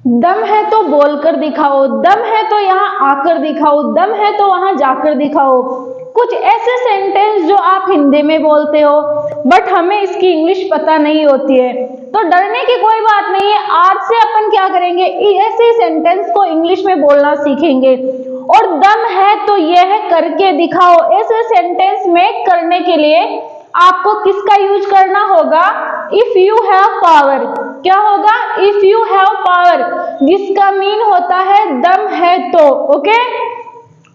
दम है तो बोलकर दिखाओ, दम है तो यहाँ आकर दिखाओ, दम है तो वहां जाकर दिखाओ। कुछ ऐसे सेंटेंस जो आप हिंदी में बोलते हो बट हमें इसकी इंग्लिश पता नहीं होती है, तो डरने की कोई बात नहीं है। आज से अपन क्या करेंगे, ऐसे सेंटेंस को इंग्लिश में बोलना सीखेंगे। और दम है तो यह करके दिखाओ, ऐसे सेंटेंस मेक करने के लिए आपको किसका यूज करना होगा, इफ यू हैव पावर। क्या होगा, इफ यू हैव पावर, जिसका मीन होता है दम है तो। Okay,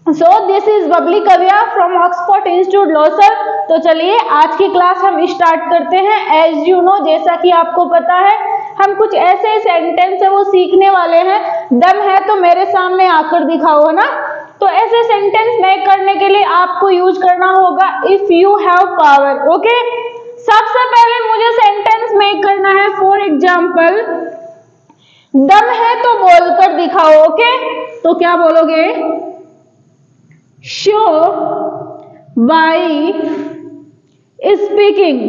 so this is Babli Kavia from Oxford institute Losar. तो चलिए आज की क्लास हम स्टार्ट करते हैं। एज यू नो, जैसा कि आपको पता है, हम कुछ ऐसे सेंटेंस है वो सीखने वाले हैं। दम है तो मेरे सामने आकर दिखाओ, है ना। तो ऐसे सेंटेंस मेक करने के लिए आपको यूज करना होगा if you have power. Okay, सबसे पहले मुझे सेंटेंस मेक करना है। फॉर एग्जाम्पल, दम है तो बोलकर दिखाओ। ओके, तो क्या बोलोगे, show by speaking.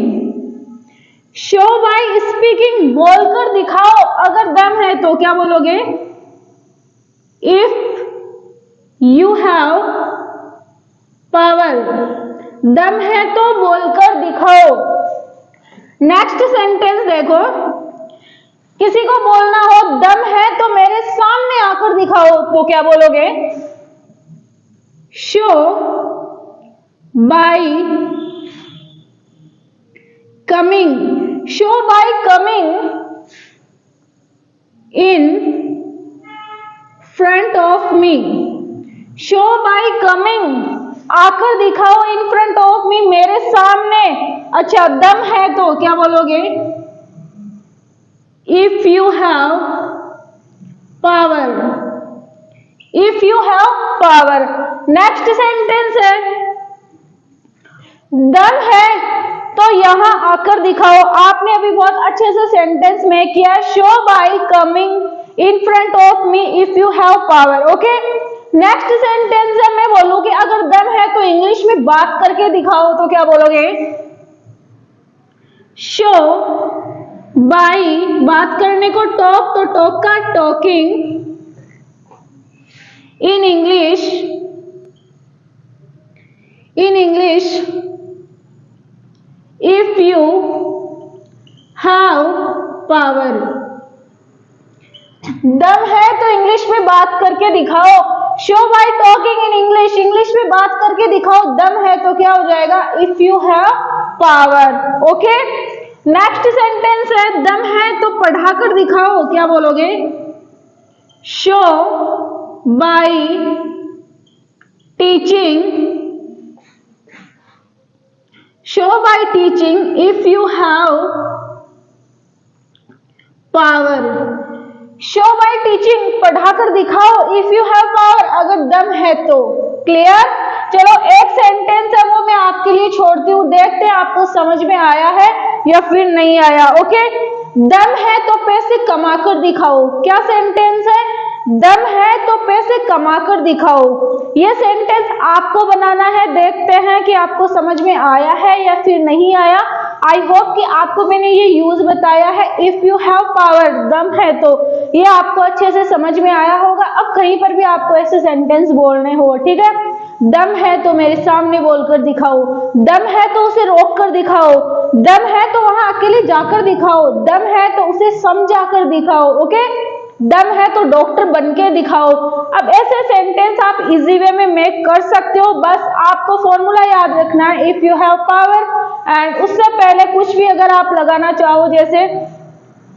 Show by speaking, बोलकर दिखाओ। अगर दम है तो क्या बोलोगे, इफ यू हैव पावर। दम है तो बोलकर दिखाओ। नेक्स्ट सेंटेंस देखो, किसी को बोलना हो दम है तो मेरे सामने आकर दिखाओ, तो क्या बोलोगे, show bye coming. Show by coming in front of me. Show by coming, आकर दिखाओ, इन फ्रंट ऑफ मी, मेरे सामने। अच्छा, दम है तो क्या बोलोगे, if you have power. If you have power. Next sentence है, दम है तो यहां आकर दिखाओ। आपने अभी बहुत अच्छे से सेंटेंस में किया, show by coming in front of me if you have power. Okay, next sentence है, मैं बोलूंगी अगर दम है तो इंग्लिश में बात करके दिखाओ, तो क्या बोलोगे, शो बाय, बात करने को टॉक, तो टॉक का talking, in English if you have power. दम है तो इंग्लिश में बात करके दिखाओ। Show by talking in English, English में बात करके दिखाओ। दम है तो क्या हो जाएगा, if you have power. Okay, next sentence है, दम है तो पढ़ाकर दिखाओ। क्या बोलोगे, show by teaching. Show by teaching if you have power. Show by teaching, पढ़ाकर दिखाओ, इफ यू हैव पावर, अगर दम है तो। क्लियर। चलो एक सेंटेंस है वो मैं आपके लिए छोड़ती हूँ, देखते हैं आपको समझ में आया है या फिर नहीं आया। ओके, दम है तो पैसे कमाकर दिखाओ। क्या सेंटेंस है, दम है तो पैसे कमाकर दिखाओ। ये सेंटेंस आपको बनाना है, देखते हैं कि आपको समझ में आया है या फिर नहीं आया। आई होप कि आपको मैंने ये यूज बताया है, इफ यू हैव पावर, दम है तो, ये आपको अच्छे से समझ में आया होगा। अब कहीं पर भी आपको ऐसे सेंटेंस बोलने हो, ठीक है, दम है तो मेरे सामने बोलकर दिखाओ, दम है तो उसे रोक कर दिखाओ, दम है तो वहां अकेले जाकर दिखाओ, दम है तो उसे समझा कर दिखाओ। ओके, दम है तो डॉक्टर बनके दिखाओ। अब ऐसे सेंटेंस आप इजी वे में मेक कर सकते हो, बस आपको फॉर्मूला याद रखना है, if you have power. And उससे पहले कुछ भी अगर आप लगाना चाहो, जैसे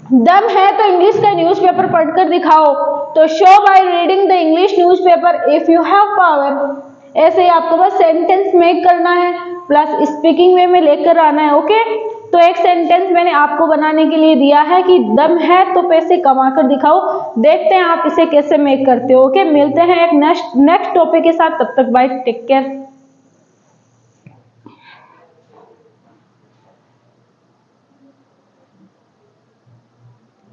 दम है तो इंग्लिश का न्यूज़पेपर पढ़कर दिखाओ, तो show by reading the English newspaper if you have power. ऐसे ही आपको बस सेंटेंस मेक करना है, प्लस स्पीकिंग वे में लेकर आना है। ओके, तो एक सेंटेंस मैंने आपको बनाने के लिए दिया है कि दम है तो पैसे कमाकर दिखाओ। देखते हैं आप इसे कैसे मेक करते हो। ओके, मिलते हैं एक नेक्स्ट टॉपिक के साथ, तब तक बाय, टेक केयर।